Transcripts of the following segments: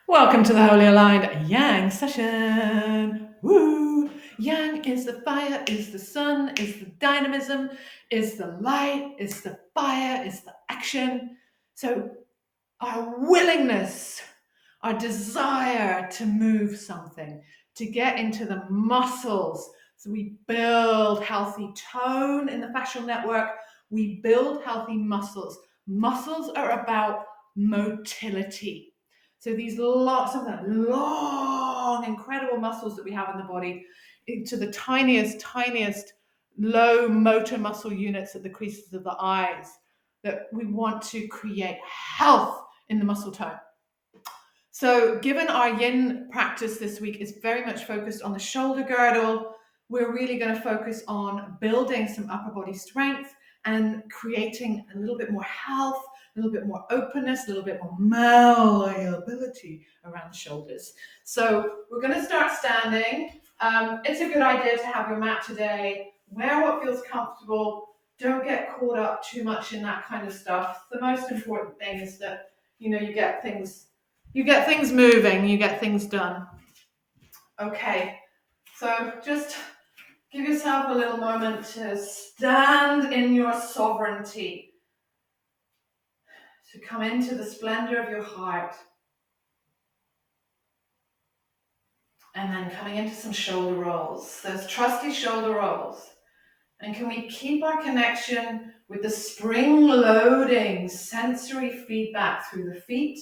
Welcome to the Holy Aligned Yang session. Woo! Yang is the fire, is the sun, is the dynamism, is the light, is the fire, is the action. So, our willingness, our desire to move something, to get into the muscles. So, we build healthy tone in the fascial network, we build healthy muscles. Muscles are about motility. So these some of the long, incredible muscles that we have in the body, to the tiniest low motor muscle units at the creases of the eyes, that we want to create health in the muscle tone. So given our yin practice this week is very much focused on the shoulder girdle, we're really going to focus on building some upper body strength and creating a little bit more health, a little bit more openness, a little bit more malleability around the shoulders. So we're going to start standing. It's a good idea to have your mat today. Wear what feels comfortable. Don't get caught up too much in that kind of stuff. The most important thing is that you get things moving, you get things done. Okay, so just give yourself a little moment to stand in your sovereignty, to come into the splendor of your heart. And then coming into some shoulder rolls, those trusty shoulder rolls. And can we keep our connection with the spring-loading sensory feedback through the feet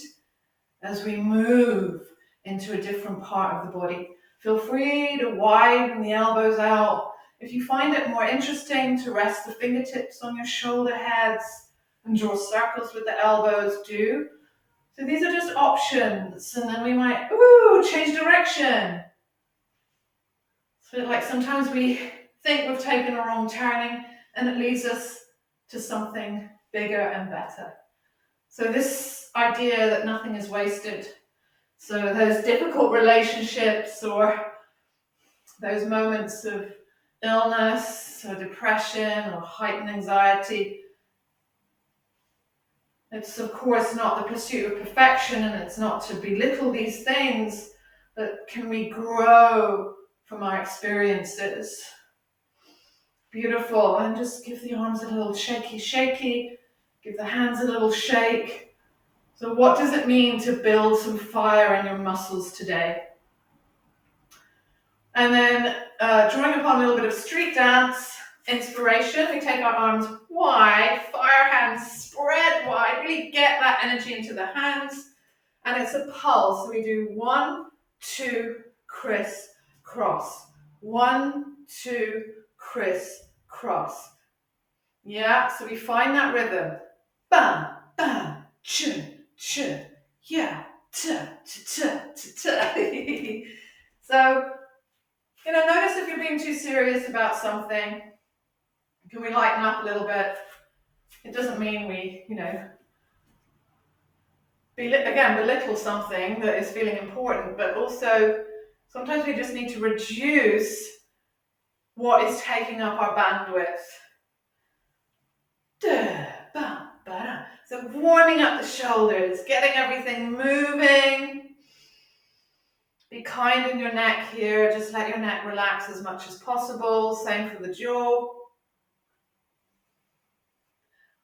as we move into a different part of the body? Feel free to widen the elbows out. If you find it more interesting to rest the fingertips on your shoulder heads and draw circles with the elbows, do. So these are just options, and then we might, change direction. So like sometimes we think we've taken a wrong turning and it leads us to something bigger and better. So this idea that nothing is wasted. So those difficult relationships or those moments of illness or depression or heightened anxiety, it's of course not the pursuit of perfection, and it's not to belittle these things, but can we grow from our experiences? Beautiful. And just give the arms a little shaky, give the hands a little shake. So what does it mean to build some fire in your muscles today? And then drawing upon a little bit of street dance inspiration, we take our arms wide, fire hands spread wide, really get that energy into the hands. And it's a pulse. So we do 1, 2, criss, cross. 1, 2, criss, cross. Yeah, so we find that rhythm. Bam, bam, chun, chun, yeah, ta, ta, ta, ta, ta. So, notice if you're being too serious about something. Can we lighten up a little bit? It doesn't mean we, belittle something that is feeling important, but also sometimes we just need to reduce what is taking up our bandwidth. So warming up the shoulders, getting everything moving. Be kind in your neck here. Just let your neck relax as much as possible. Same for the jaw.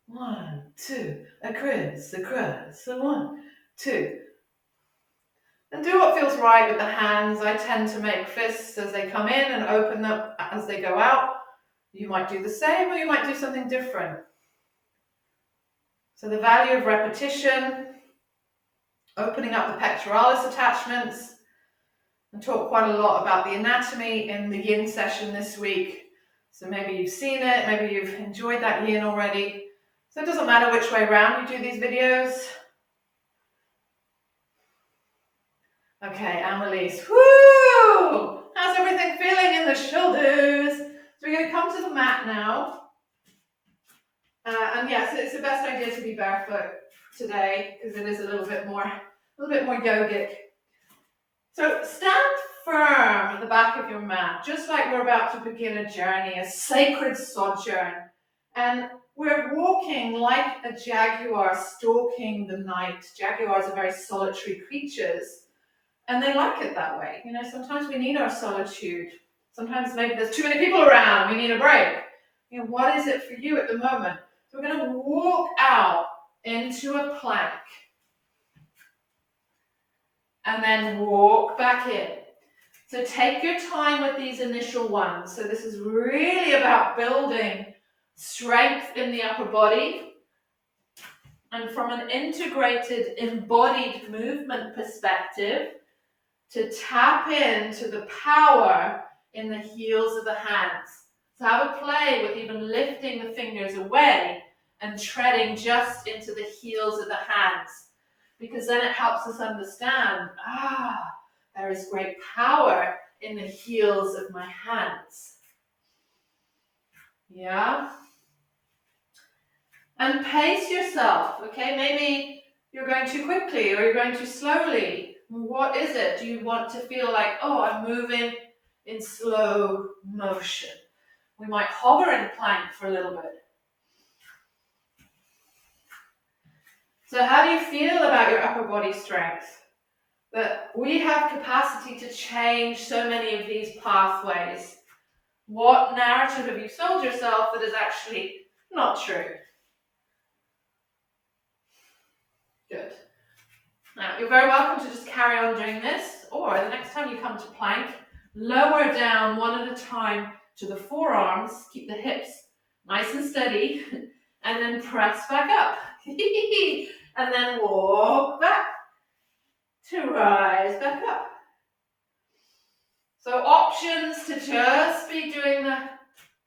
1, 2, a criss, so 1, 2. And do what feels right with the hands. I tend to make fists as they come in and open them as they go out. You might do the same, or you might do something different. So the value of repetition, opening up the pectoralis attachments, and talk quite a lot about the anatomy in the yin session this week. So maybe you've seen it, maybe you've enjoyed that yin already. So it doesn't matter which way around you do these videos. Okay, and release. Woo! How's everything feeling in the shoulders? So we're going to come to the mat now. And yes, it's the best idea to be barefoot today because it is a little bit more yogic. So stand firm at the back of your mat, just like we're about to begin a journey, a sacred sojourn. And we're walking like a jaguar stalking the night. Jaguars are very solitary creatures. And they like it that way. You know, sometimes we need our solitude. Sometimes maybe there's too many people around, we need a break. You know, what is it for you at the moment? So we're going to walk out into a plank. And then walk back in. So take your time with these initial ones. So this is really about building strength in the upper body. And from an integrated, embodied movement perspective, to tap into the power in the heels of the hands. So have a play with even lifting the fingers away and treading just into the heels of the hands. Because then it helps us understand, there is great power in the heels of my hands. Yeah? And pace yourself, okay? Maybe you're going too quickly or you're going too slowly. What is it? Do you want to feel like, I'm moving in slow motion? We might hover in plank for a little bit. So how do you feel about your upper body strength? That we have capacity to change so many of these pathways. What narrative have you sold yourself that is actually not true? Good. Now, you're very welcome to just carry on doing this, or the next time you come to plank, lower down one at a time to the forearms, keep the hips nice and steady, and then press back up. And then walk back to rise back up. So options to just be doing the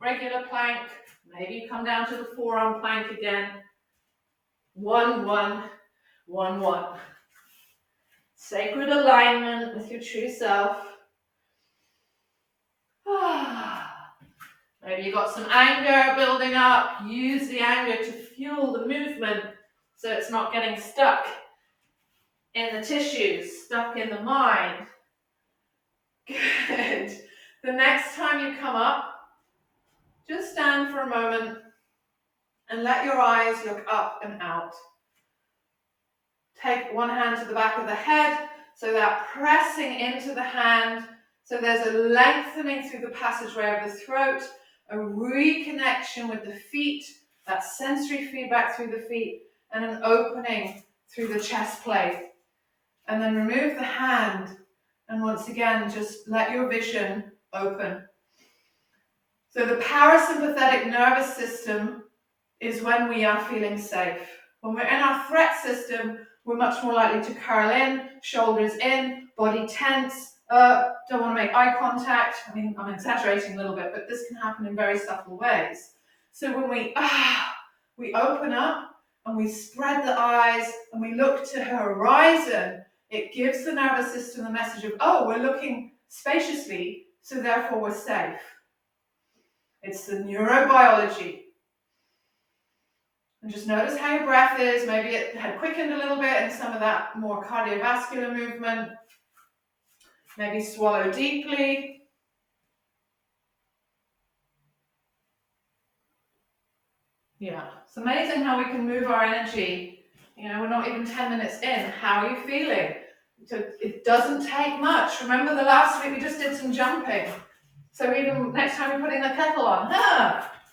regular plank. Maybe you come down to the forearm plank again. 1, 1, 1, 1. Sacred alignment with your true self. Maybe you got some anger building up. Use the anger to fuel the movement so it's not getting stuck in the tissues, stuck in the mind. Good. The next time you come up, just stand for a moment and let your eyes look up and out. Take one hand to the back of the head, so that pressing into the hand, so there's a lengthening through the passageway of the throat, a reconnection with the feet, that sensory feedback through the feet, and an opening through the chest plate. And then remove the hand, and once again, just let your vision open. So the parasympathetic nervous system is when we are feeling safe. When we're in our threat system, we're much more likely to curl in, shoulders in, body tense, don't want to make eye contact. I mean, I'm exaggerating a little bit, but this can happen in very subtle ways. So when we open up and we spread the eyes and we look to the horizon, it gives the nervous system the message of, we're looking spaciously, so therefore we're safe. It's the neurobiology. And just notice how your breath is. Maybe it had quickened a little bit and some of that more cardiovascular movement. Maybe swallow deeply. Yeah, it's amazing how we can move our energy. You know, we're not even 10 minutes in. How are you feeling? So it doesn't take much. Remember the last week we just did some jumping. So even next time you're putting the kettle on,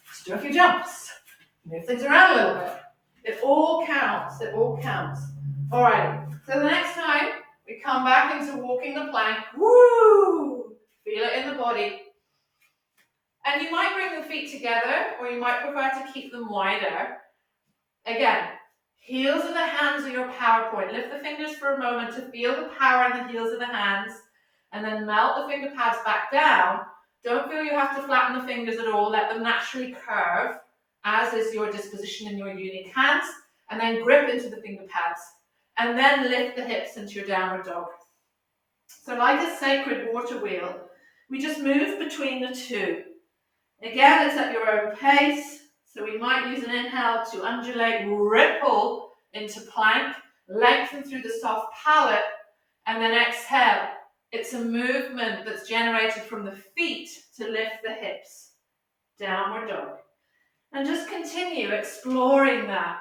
just do a few jumps. Move things around a little bit. It all counts. It all counts. All right. So the next time we come back into walking the plank, woo! Feel it in the body. And you might bring the feet together, or you might prefer to keep them wider. Again, heels of the hands are your power point. Lift the fingers for a moment to feel the power in the heels of the hands, and then melt the finger pads back down. Don't feel you have to flatten the fingers at all. Let them naturally curve, as is your disposition in your unique hands, and then grip into the finger pads, and then lift the hips into your downward dog. So like a sacred water wheel, we just move between the two. Again, it's at your own pace, so we might use an inhale to undulate, ripple into plank, lengthen through the soft palate, and then exhale. It's a movement that's generated from the feet to lift the hips. Downward dog. And just continue exploring that.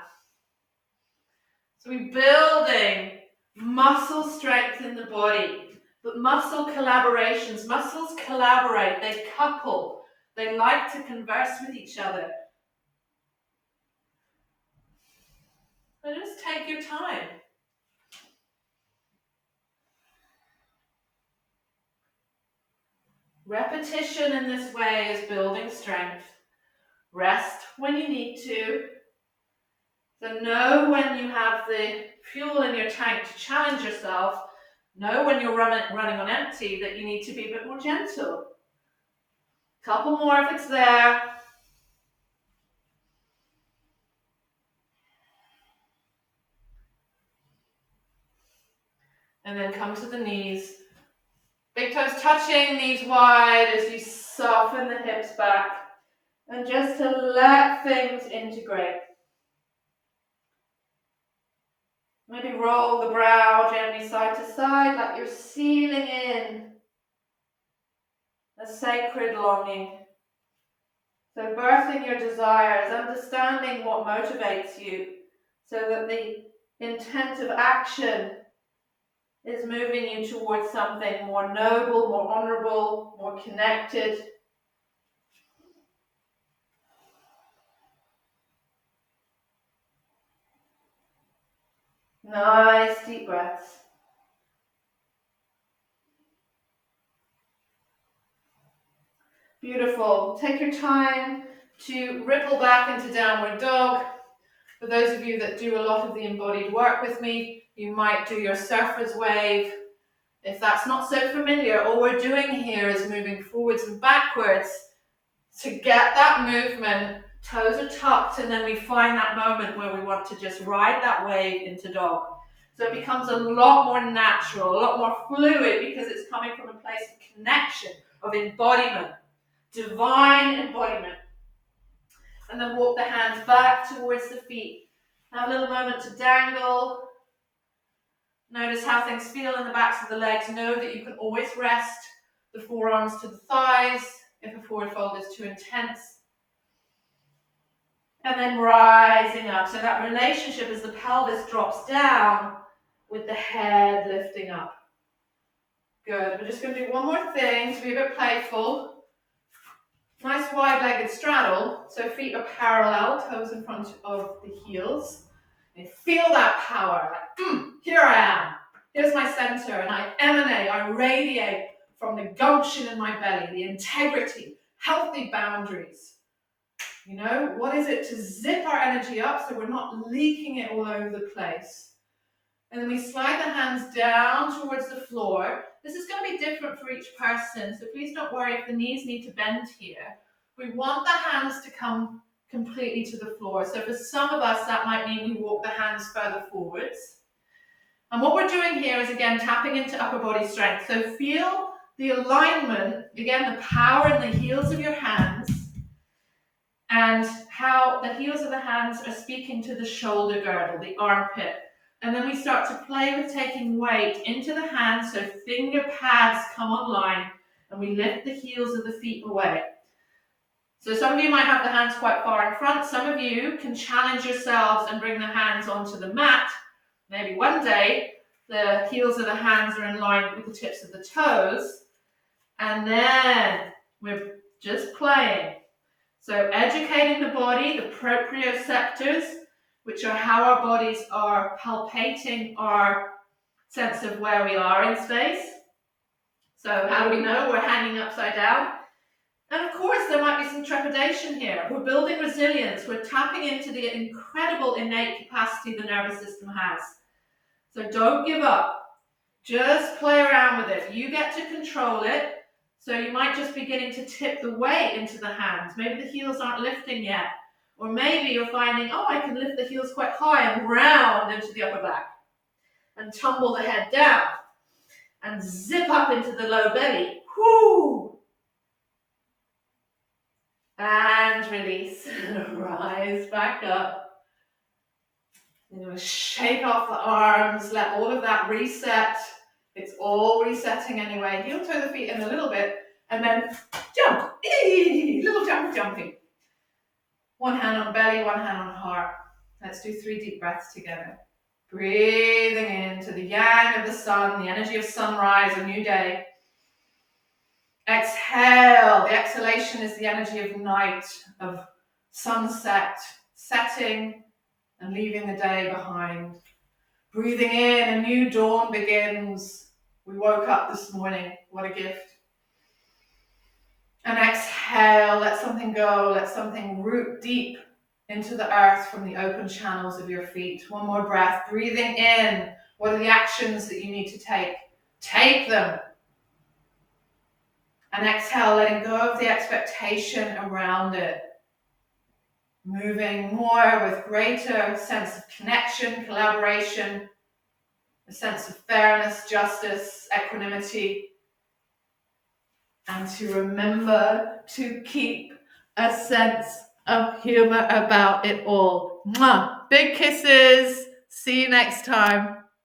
So we're building muscle strength in the body. but muscle collaborations. Muscles collaborate, they couple, they like to converse with each other. So just take your time. Repetition in this way is building strength. Rest when you need to. So know when you have the fuel in your tank to challenge yourself. Know when you're running on empty that you need to be a bit more gentle. Couple more if it's there. And then come to the knees. Big toes touching, knees wide as you soften the hips back. And just to let things integrate. Maybe roll the brow gently side to side like you're sealing in a sacred longing. So birthing your desires, understanding what motivates you so that the intent of action is moving you towards something more noble, more honorable, more connected. Nice deep breaths. Beautiful. Take your time to ripple back into downward dog. For those of you that do a lot of the embodied work with me, you might do your surfer's wave. If that's not so familiar, all we're doing here is moving forwards and backwards to get that movement. Toes are tucked, and then we find that moment where we want to just ride that wave into dog. So it becomes a lot more natural, a lot more fluid, because it's coming from a place of connection, of embodiment, divine embodiment. And then walk the hands back towards the feet. Have a little moment to dangle. Notice how things feel in the backs of the legs. Know that you can always rest the forearms to the thighs if a forward fold is too intense. And then rising up. So that relationship as the pelvis drops down with the head lifting up. Good. We're just going to do one more thing to be a bit playful. Nice wide-legged straddle. So feet are parallel, toes in front of the heels. And feel that power. Like, here I am. Here's my center. And I emanate, I radiate from the gumption in my belly, the integrity, healthy boundaries. You know, what is it to zip our energy up so we're not leaking it all over the place? And then we slide the hands down towards the floor. This is going to be different for each person, so please don't worry if the knees need to bend here. We want the hands to come completely to the floor. So for some of us, that might mean we walk the hands further forwards. And what we're doing here is, again, tapping into upper body strength. So feel the alignment, again, the power in the heels of your hands, and how the heels of the hands are speaking to the shoulder girdle, the armpit. And then we start to play with taking weight into the hands, so finger pads come online, and we lift the heels of the feet away. So some of you might have the hands quite far in front. Some of you can challenge yourselves and bring the hands onto the mat. Maybe one day the heels of the hands are in line with the tips of the toes. And then we're just playing. So educating the body, the proprioceptors, which are how our bodies are palpating our sense of where we are in space. So how do we know we're hanging upside down? And of course, there might be some trepidation here. We're building resilience. We're tapping into the incredible innate capacity the nervous system has. So don't give up. Just play around with it. You get to control it. So you might just be beginning to tip the weight into the hands. Maybe the heels aren't lifting yet. Or maybe you're finding, oh, I can lift the heels quite high and round into the upper back. And tumble the head down. And zip up into the low belly. Whoo! And release. Rise back up. You're going to shake off the arms. Let all of that reset. It's all resetting anyway. Heel toe the feet in a little bit. And then jump. Little jumping. One hand on belly, one hand on heart. Let's do 3 deep breaths together. Breathing into the yang of the sun, the energy of sunrise, a new day. Exhale. The exhalation is the energy of night, of sunset, setting and leaving the day behind. Breathing in, a new dawn begins. We woke up this morning. What a gift. And exhale, let something go, let something root deep into the earth from the open channels of your feet. One more breath. Breathing in. What are the actions that you need to take? Take them. And exhale, letting go of the expectation around it. Moving more with greater sense of connection, collaboration, a sense of fairness, justice, equanimity. And to remember to keep a sense of humor about it all. Mwah! Big kisses. See you next time.